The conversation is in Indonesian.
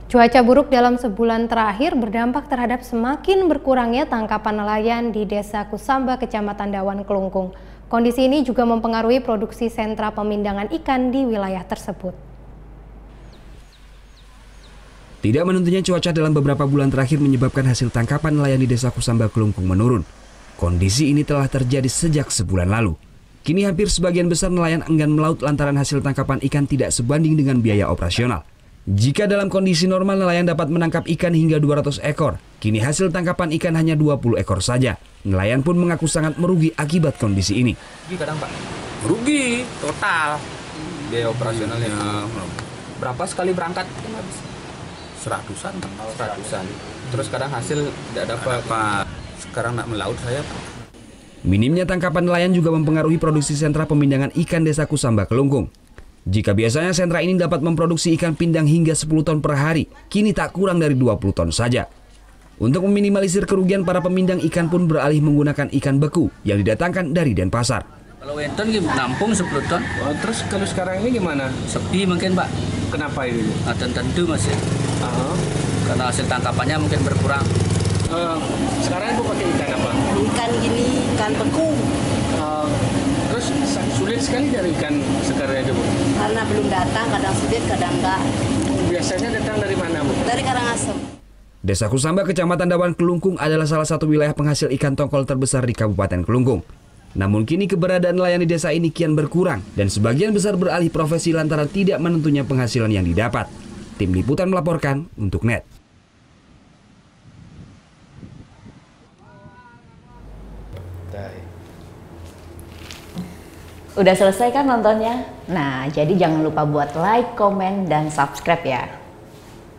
Cuaca buruk dalam sebulan terakhir berdampak terhadap semakin berkurangnya tangkapan nelayan di Desa Kusamba, Kecamatan Dawan, Kelungkung. Kondisi ini juga mempengaruhi produksi sentra pemindangan ikan di wilayah tersebut. Tidak menentunya cuaca dalam beberapa bulan terakhir menyebabkan hasil tangkapan nelayan di Desa Kusamba, Kelungkung menurun. Kondisi ini telah terjadi sejak sebulan lalu. Kini hampir sebagian besar nelayan enggan melaut lantaran hasil tangkapan ikan tidak sebanding dengan biaya operasional. Jika dalam kondisi normal nelayan dapat menangkap ikan hingga 200 ekor, kini hasil tangkapan ikan hanya 20 ekor saja. Nelayan pun mengaku sangat merugi akibat kondisi ini. Kadang Pak, rugi total. Biaya operasionalnya berapa sekali berangkat? Seratusan. Terus kadang hasil tidak dapat. Sekarang nak melaut saya Pak. Minimnya tangkapan nelayan juga mempengaruhi produksi sentra pemindangan ikan Desa Kusamba, Kelungkung. Jika biasanya sentra ini dapat memproduksi ikan pindang hingga 10 ton per hari, kini tak kurang dari 20 ton saja. Untuk meminimalisir kerugian, para pemindang ikan pun beralih menggunakan ikan beku yang didatangkan dari Denpasar. Kalau Wenton nampung 10 ton. Oh, terus kalau sekarang ini gimana? Sepi mungkin Pak. Kenapa ini? Tentu masih. Karena hasil tangkapannya mungkin berkurang. Sekarang Ibu pakai ikan apa? Ikan gini, ikan beku. Terus sulit sekali dari ikan sekarang itu, Bu? Karena belum datang, kadang sulit, kadang enggak. Biasanya datang dari mana, Bu? Dari Karangasem. Desa Kusamba, Kecamatan Dawan, Kelungkung adalah salah satu wilayah penghasil ikan tongkol terbesar di Kabupaten Kelungkung. Namun kini keberadaan nelayan di desa ini kian berkurang dan sebagian besar beralih profesi lantaran tidak menentunya penghasilan yang didapat. Tim Liputan melaporkan untuk NET. Udah selesai kan nontonnya? Nah, jadi jangan lupa buat like, komen, dan subscribe ya.